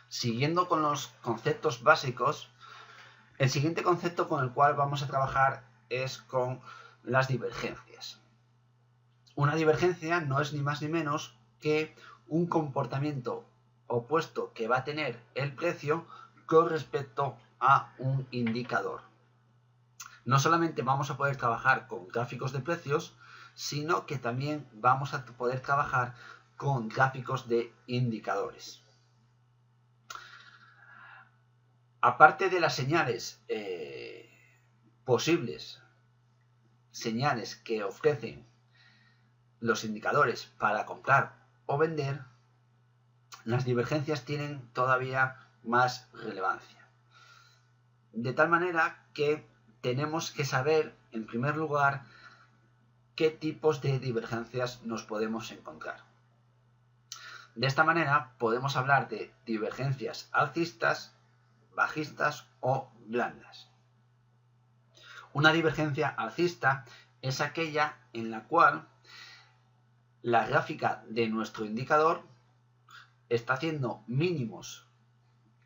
Siguiendo con los conceptos básicos, el siguiente concepto con el cual vamos a trabajar es con las divergencias. Una divergencia no es ni más ni menos que un comportamiento opuesto que va a tener el precio con respecto a un indicador. No solamente vamos a poder trabajar con gráficos de precios, sino que también vamos a poder trabajar con gráficos de indicadores. Aparte de las señales posibles, señales que ofrecen los indicadores para comprar o vender, las divergencias tienen todavía más relevancia. De tal manera que tenemos que saber, en primer lugar, qué tipos de divergencias nos podemos encontrar. De esta manera podemos hablar de divergencias alcistas, bajistas o blandas. Una divergencia alcista es aquella en la cual la gráfica de nuestro indicador está haciendo mínimos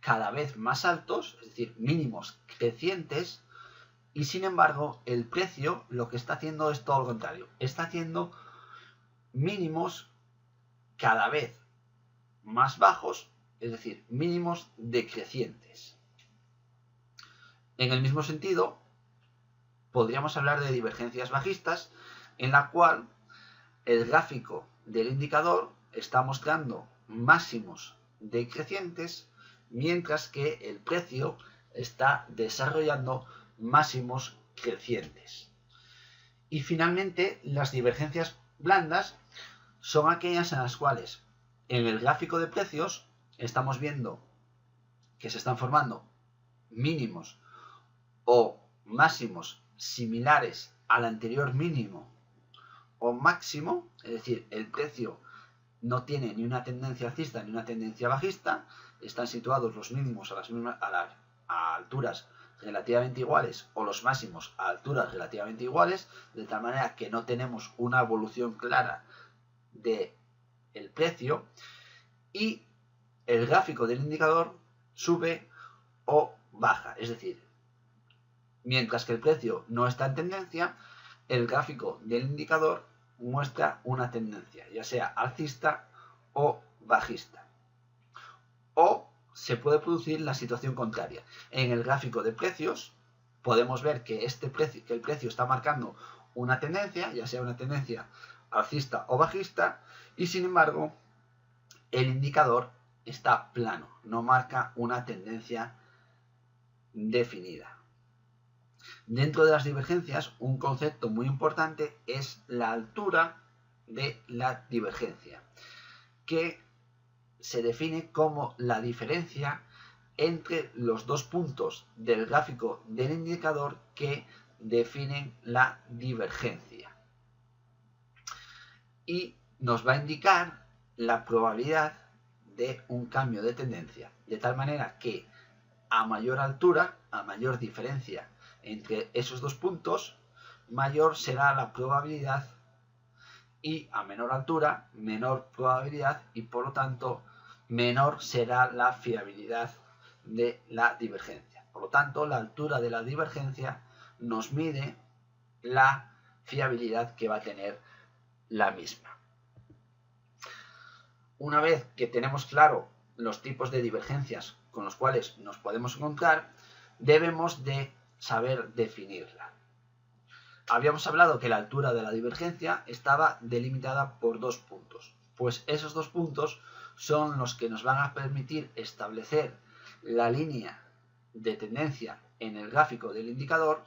cada vez más altos, es decir, mínimos crecientes, y sin embargo el precio lo que está haciendo es todo lo contrario, está haciendo mínimos cada vez más bajos, es decir, mínimos decrecientes. En el mismo sentido, podríamos hablar de divergencias bajistas, en la cual el gráfico del indicador está mostrando máximos decrecientes, mientras que el precio está desarrollando máximos crecientes. Y finalmente, las divergencias blandas son aquellas en las cuales en el gráfico de precios estamos viendo que se están formando mínimos o máximos similares al anterior mínimo o máximo, es decir, el precio no tiene ni una tendencia alcista ni una tendencia bajista, están situados los mínimos a alturas relativamente iguales o los máximos a alturas relativamente iguales, de tal manera que no tenemos una evolución clara del precio, y el gráfico del indicador sube o baja, es decir, mientras que el precio no está en tendencia, el gráfico del indicador muestra una tendencia, ya sea alcista o bajista. O se puede producir la situación contraria. En el gráfico de precios podemos ver que el precio está marcando una tendencia, ya sea una tendencia alcista o bajista, y sin embargo el indicador está plano, no marca una tendencia definida. Dentro de las divergencias, un concepto muy importante es la altura de la divergencia, que se define como la diferencia entre los dos puntos del gráfico del indicador que definen la divergencia. Y nos va a indicar la probabilidad de un cambio de tendencia, de tal manera que a mayor altura, a mayor diferencia entre esos dos puntos, mayor será la probabilidad, y a menor altura, menor probabilidad, y por lo tanto menor será la fiabilidad de la divergencia. Por lo tanto, la altura de la divergencia nos mide la fiabilidad que va a tener la misma. Una vez que tenemos claro los tipos de divergencias con los cuales nos podemos encontrar, debemos de saber definirla. Habíamos hablado que la altura de la divergencia estaba delimitada por dos puntos. Pues esos dos puntos son los que nos van a permitir establecer la línea de tendencia en el gráfico del indicador,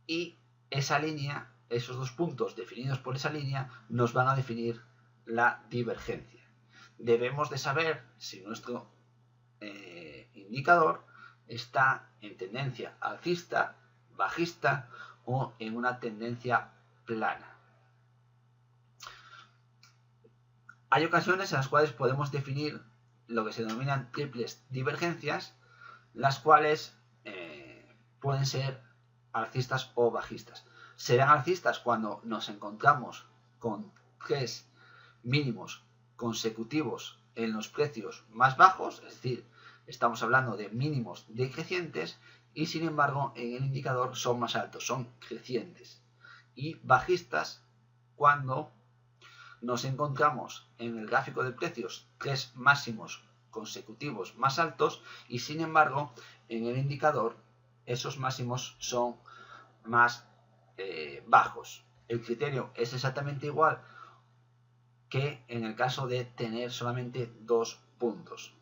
y esa línea, esos dos puntos definidos por esa línea, nos van a definir la divergencia. Debemos de saber si nuestro indicador está en tendencia alcista, bajista o en una tendencia plana. Hay ocasiones en las cuales podemos definir lo que se denominan triples divergencias, las cuales pueden ser alcistas o bajistas. Serán alcistas cuando nos encontramos con tres mínimos consecutivos en los precios más bajos, es decir, estamos hablando de mínimos decrecientes, y sin embargo en el indicador son más altos, son crecientes, y bajistas cuando nos encontramos en el gráfico de precios 3 máximos consecutivos más altos y sin embargo en el indicador esos máximos son más bajos. El criterio es exactamente igual que en el caso de tener solamente 2 puntos.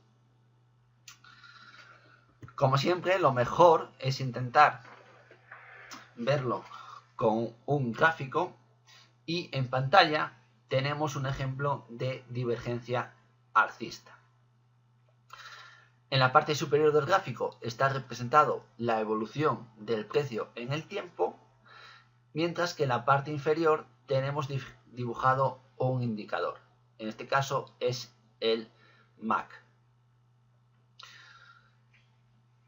Como siempre, lo mejor es intentar verlo con un gráfico, y en pantalla tenemos un ejemplo de divergencia alcista. En la parte superior del gráfico está representado la evolución del precio en el tiempo, mientras que en la parte inferior tenemos dibujado un indicador. En este caso es el MAC.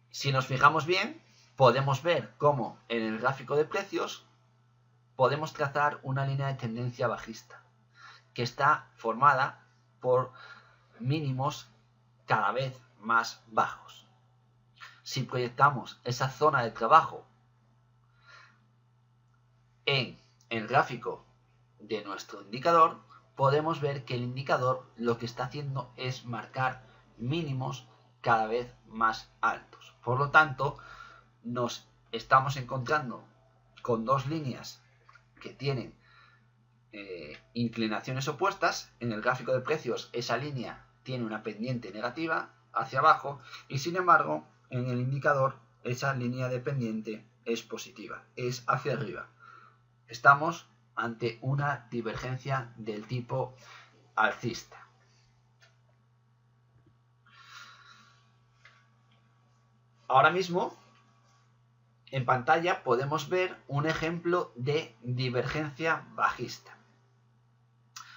Si nos fijamos bien, podemos ver cómo en el gráfico de precios podemos trazar una línea de tendencia bajista que está formada por mínimos cada vez más bajos. Si proyectamos esa zona de trabajo en el gráfico de nuestro indicador, podemos ver que el indicador lo que está haciendo es marcar mínimos cada vez más altos. Por lo tanto, nos estamos encontrando con dos líneas que tienen inclinaciones opuestas. En el gráfico de precios esa línea tiene una pendiente negativa hacia abajo y sin embargo en el indicador esa línea de pendiente es positiva, es hacia arriba. Estamos ante una divergencia del tipo alcista. Ahora mismo en pantalla podemos ver un ejemplo de divergencia bajista.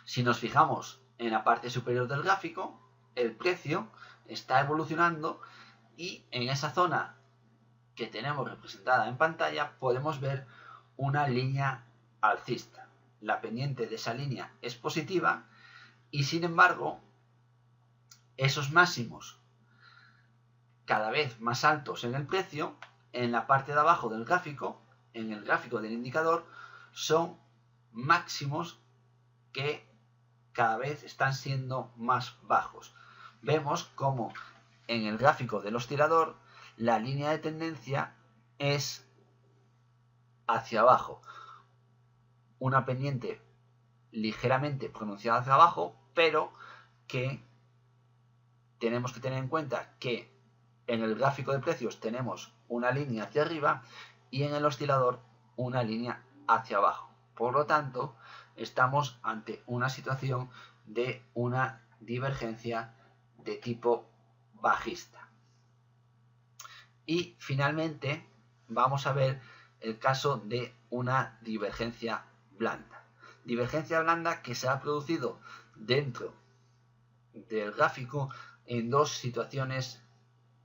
Si nos fijamos en la parte superior del gráfico, el precio está evolucionando y en esa zona que tenemos representada en pantalla podemos ver una línea alcista. La pendiente de esa línea es positiva y sin embargo esos máximos cada vez más altos en el precio, en la parte de abajo del gráfico, en el gráfico del indicador, son máximos que cada vez están siendo más bajos. Vemos como en el gráfico del oscilador la línea de tendencia es hacia abajo, una pendiente ligeramente pronunciada hacia abajo, pero que tenemos que tener en cuenta que en el gráfico de precios tenemos una línea hacia arriba y en el oscilador una línea hacia abajo. Por lo tanto, estamos ante una situación de una divergencia de tipo bajista. Y finalmente vamos a ver el caso de una divergencia blanda. Divergencia blanda que se ha producido dentro del gráfico en dos situaciones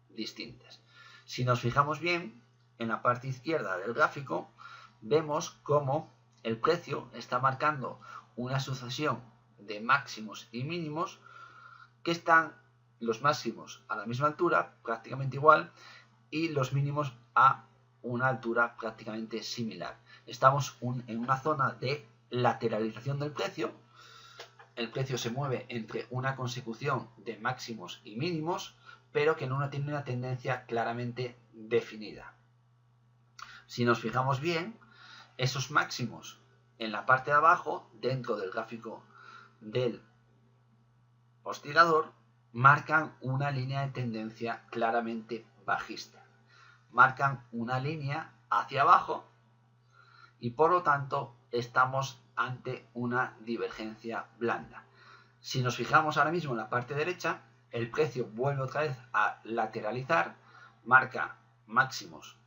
distintas. Si nos fijamos bien, en la parte izquierda del gráfico vemos cómo el precio está marcando una sucesión de máximos y mínimos que están los máximos a la misma altura, prácticamente igual, y los mínimos a una altura prácticamente similar. Estamos en una zona de lateralización del precio. El precio se mueve entre una consecución de máximos y mínimos, pero que no tiene una tendencia claramente definida. Si nos fijamos bien, esos máximos en la parte de abajo, dentro del gráfico del oscilador, marcan una línea de tendencia claramente bajista. Marcan una línea hacia abajo y por lo tanto estamos ante una divergencia blanda. Si nos fijamos ahora mismo en la parte derecha, el precio vuelve otra vez a lateralizar, marca máximos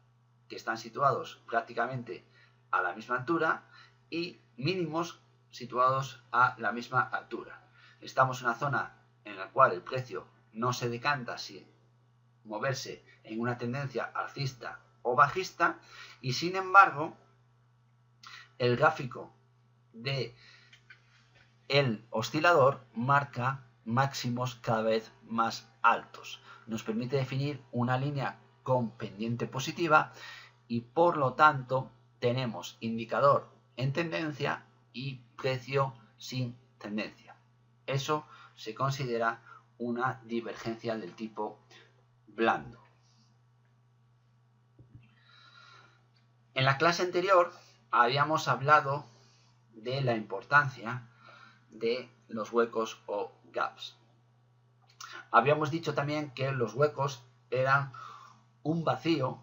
que están situados prácticamente a la misma altura y mínimos situados a la misma altura. Estamos en una zona en la cual el precio no se decanta si moverse en una tendencia alcista o bajista y sin embargo el gráfico de el oscilador marca máximos cada vez más altos. Nos permite definir una línea con pendiente positiva y por lo tanto tenemos indicador en tendencia y precio sin tendencia. Eso se considera una divergencia del tipo blando. En la clase anterior habíamos hablado de la importancia de los huecos o gaps. Habíamos dicho también que los huecos eran un vacío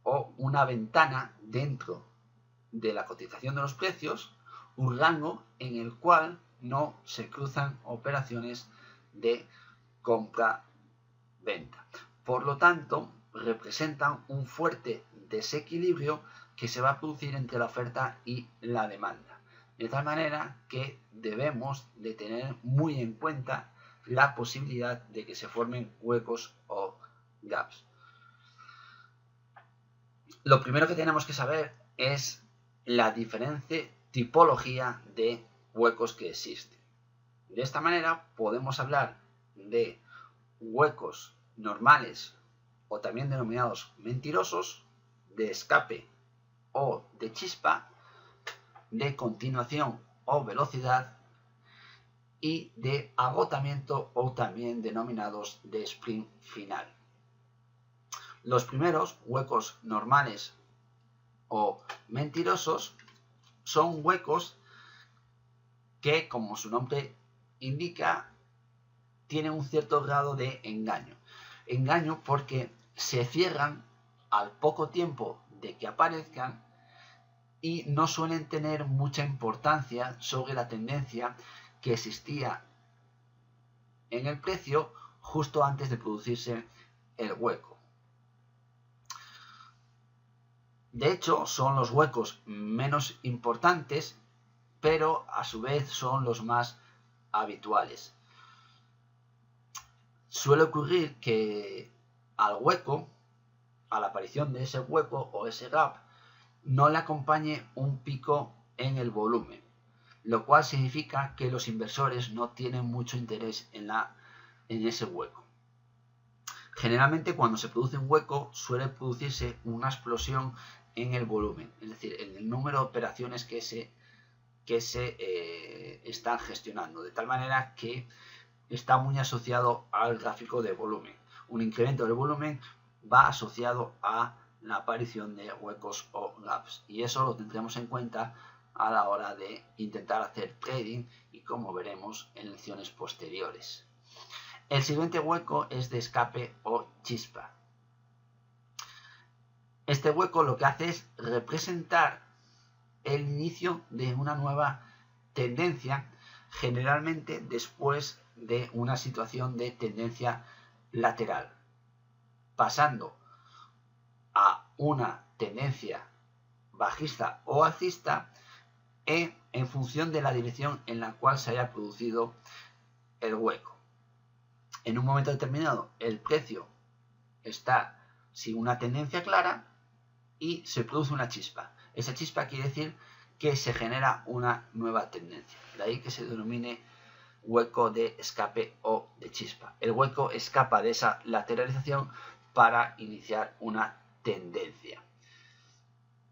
o una ventana dentro de la cotización de los precios, un rango en el cual no se cruzan operaciones de compra-venta. Por lo tanto, representan un fuerte desequilibrio que se va a producir entre la oferta y la demanda. De tal manera que debemos de tener muy en cuenta la posibilidad de que se formen huecos o gaps. Lo primero que tenemos que saber es la diferente tipología de huecos que existen. De esta manera podemos hablar de huecos normales o también denominados mentirosos, de escape o de chispa, de continuación o velocidad y de agotamiento o también denominados de sprint final. Los primeros, huecos normales o mentirosos, son huecos que, como su nombre indica, tienen un cierto grado de engaño. Engaño porque se cierran al poco tiempo de que aparezcan y no suelen tener mucha importancia sobre la tendencia que existía en el precio justo antes de producirse el hueco. De hecho, son los huecos menos importantes, pero a su vez son los más habituales. Suele ocurrir que al hueco, a la aparición de ese hueco o ese gap, no le acompañe un pico en el volumen, lo cual significa que los inversores no tienen mucho interés en ese hueco. Generalmente cuando se produce un hueco suele producirse una explosión en el volumen, es decir, en el número de operaciones que se están gestionando, de tal manera que está muy asociado al gráfico de volumen. Un incremento del volumen va asociado a la aparición de huecos o gaps y eso lo tendremos en cuenta a la hora de intentar hacer trading y como veremos en lecciones posteriores. El siguiente hueco es de escape o chispa. Este hueco lo que hace es representar el inicio de una nueva tendencia, generalmente después de una situación de tendencia lateral, pasando a una tendencia bajista o alcista en función de la dirección en la cual se haya producido el hueco. En un momento determinado el precio está sin una tendencia clara y se produce una chispa. Esa chispa quiere decir que se genera una nueva tendencia. De ahí que se denomine hueco de escape o de chispa. El hueco escapa de esa lateralización para iniciar una tendencia.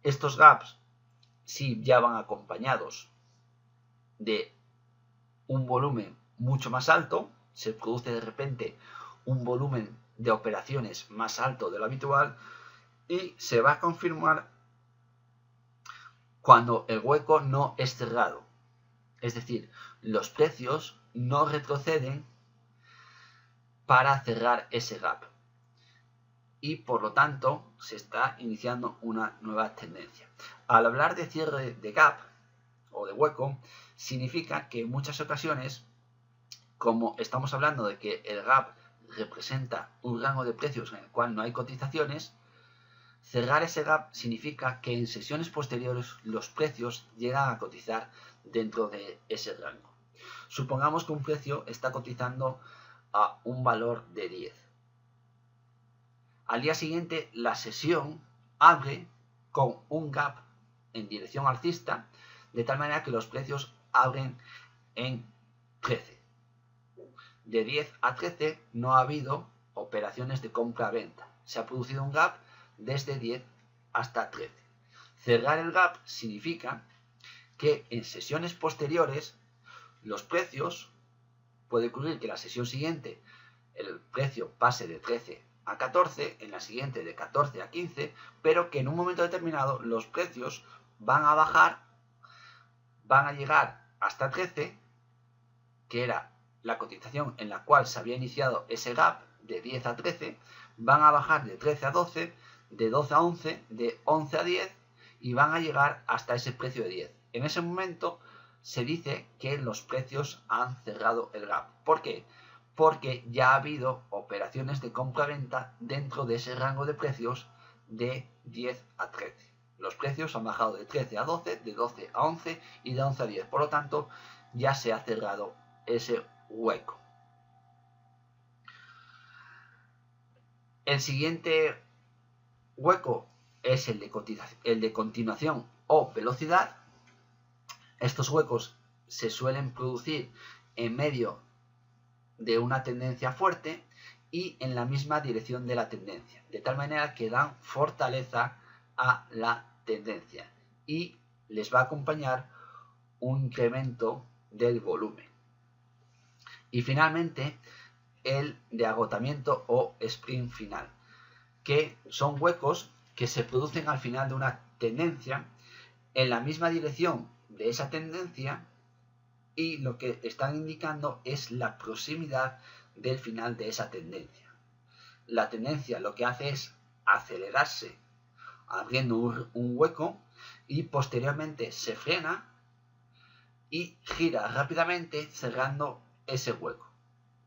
Estos gaps, si ya van acompañados de un volumen mucho más alto, se produce de repente un volumen de operaciones más alto de lo habitual y se va a confirmar cuando el hueco no es cerrado. Es decir, los precios no retroceden para cerrar ese gap. Y por lo tanto se está iniciando una nueva tendencia. Al hablar de cierre de gap o de hueco, significa que en muchas ocasiones, como estamos hablando de que el gap representa un rango de precios en el cual no hay cotizaciones, cerrar ese gap significa que en sesiones posteriores los precios llegan a cotizar dentro de ese rango. Supongamos que un precio está cotizando a un valor de 10. Al día siguiente la sesión abre con un gap en dirección alcista, de tal manera que los precios abren en 13. de 10 a 13 no ha habido operaciones de compra-venta. Se ha producido un gap desde 10 hasta 13. Cerrar el gap significa que en sesiones posteriores los precios, puede ocurrir que la sesión siguiente el precio pase de 13 a 14, en la siguiente de 14 a 15, pero que en un momento determinado los precios van a bajar, van a llegar hasta 13, que era la cotización en la cual se había iniciado ese gap de 10 a 13, van a bajar de 13 a 12, de 12 a 11, de 11 a 10 y van a llegar hasta ese precio de 10. En ese momento se dice que los precios han cerrado el gap. ¿Por qué? Porque ya ha habido operaciones de compra-venta dentro de ese rango de precios de 10 a 13. Los precios han bajado de 13 a 12, de 12 a 11 y de 11 a 10. Por lo tanto, ya se ha cerrado ese hueco. El siguiente hueco es el de continuación o velocidad. Estos huecos se suelen producir en medio de una tendencia fuerte y en la misma dirección de la tendencia, de tal manera que dan fortaleza a la tendencia y les va a acompañar un incremento del volumen. Y finalmente el de agotamiento o sprint final, que son huecos que se producen al final de una tendencia en la misma dirección de esa tendencia y lo que están indicando es la proximidad del final de esa tendencia. La tendencia lo que hace es acelerarse abriendo un hueco y posteriormente se frena y gira rápidamente cerrando ese hueco.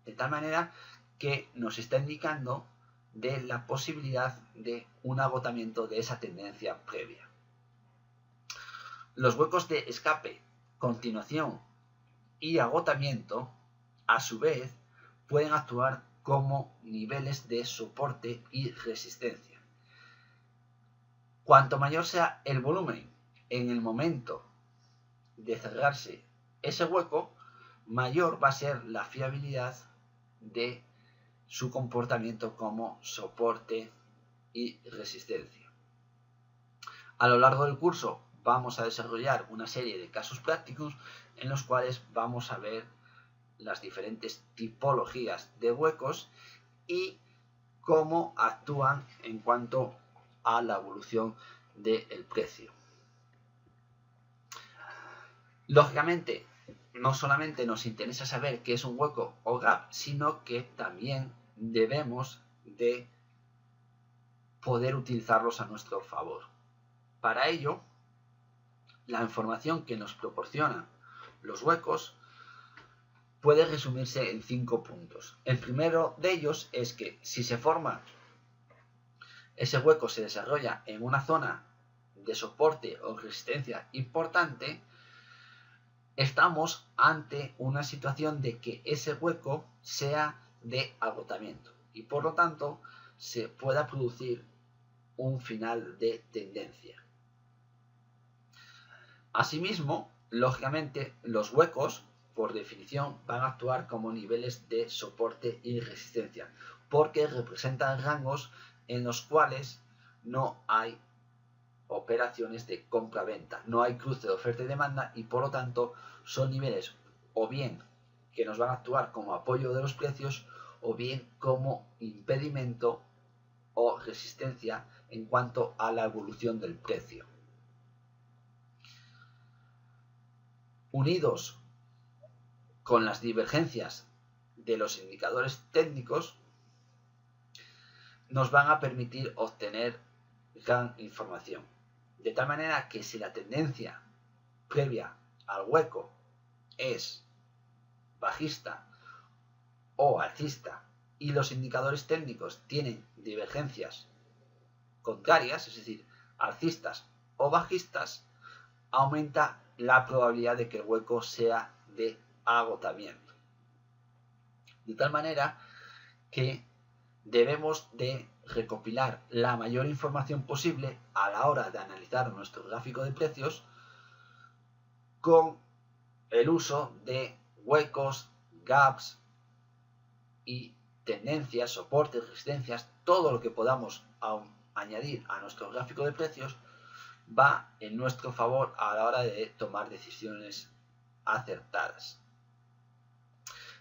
De tal manera que nos está indicando de la posibilidad de un agotamiento de esa tendencia previa. Los huecos de escape, continuación y agotamiento, a su vez, pueden actuar como niveles de soporte y resistencia. Cuanto mayor sea el volumen en el momento de cerrarse ese hueco, mayor va a ser la fiabilidad de su comportamiento como soporte y resistencia. A lo largo del curso vamos a desarrollar una serie de casos prácticos en los cuales vamos a ver las diferentes tipologías de huecos y cómo actúan en cuanto a la evolución del precio. Lógicamente, no solamente nos interesa saber qué es un hueco o gap, sino que también debemos de poder utilizarlos a nuestro favor. Para ello, la información que nos proporcionan los huecos puede resumirse en 5 puntos. El primero de ellos es que si se forma, ese hueco se desarrolla en una zona de soporte o resistencia importante, estamos ante una situación de que ese hueco sea de agotamiento y por lo tanto se pueda producir un final de tendencia. Asimismo, lógicamente, los huecos, por definición, van a actuar como niveles de soporte y resistencia, porque representan rangos en los cuales no hay operaciones de compra-venta, no hay cruce de oferta y demanda y por lo tanto son niveles o bien que nos van a actuar como apoyo de los precios o bien como impedimento o resistencia en cuanto a la evolución del precio. Unidos con las divergencias de los indicadores técnicos, nos van a permitir obtener gran información. De tal manera que si la tendencia previa al hueco es bajista o alcista y los indicadores técnicos tienen divergencias contrarias, es decir, alcistas o bajistas, aumenta la probabilidad de que el hueco sea de agotamiento. De tal manera que debemos de recopilar la mayor información posible a la hora de analizar nuestro gráfico de precios con el uso de huecos, gaps y tendencias, soportes, resistencias, todo lo que podamos añadir a nuestro gráfico de precios va en nuestro favor a la hora de tomar decisiones acertadas.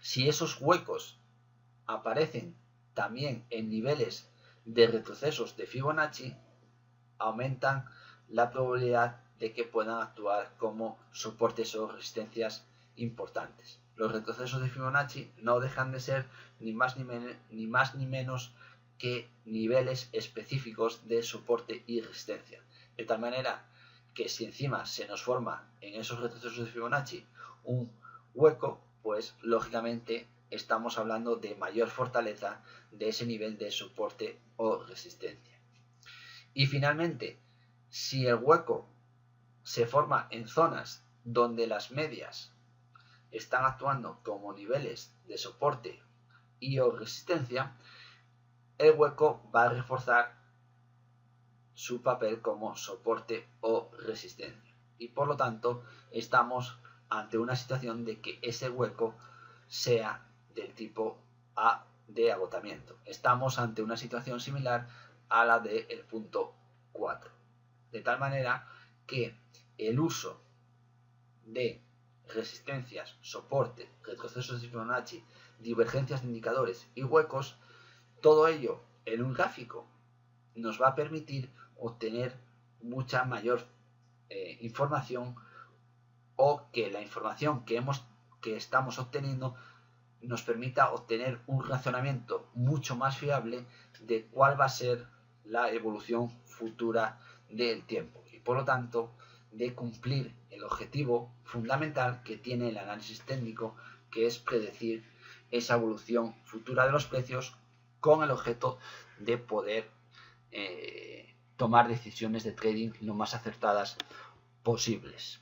Si esos huecos aparecen también en niveles de retrocesos de Fibonacci, aumentan la probabilidad de que puedan actuar como soportes o resistencias importantes. Los retrocesos de Fibonacci no dejan de ser ni más ni menos que niveles específicos de soporte y resistencia. De tal manera que si encima se nos forma en esos retrocesos de Fibonacci un hueco, pues lógicamente estamos hablando de mayor fortaleza de ese nivel de soporte o resistencia. Y finalmente, si el hueco se forma en zonas donde las medias están actuando como niveles de soporte y o resistencia, el hueco va a reforzar su papel como soporte o resistencia. Y por lo tanto, estamos ante una situación de que ese hueco sea del tipo A de agotamiento. Estamos ante una situación similar a la del punto 4. De tal manera que el uso de resistencias, soporte, retrocesos de Fibonacci, divergencias de indicadores y huecos, todo ello en un gráfico nos va a permitir obtener mucha mayor información, o que la información que estamos obteniendo nos permita obtener un razonamiento mucho más fiable de cuál va a ser la evolución futura del tiempo y por lo tanto de cumplir el objetivo fundamental que tiene el análisis técnico, que es predecir esa evolución futura de los precios con el objeto de poder tomar decisiones de trading lo más acertadas posibles.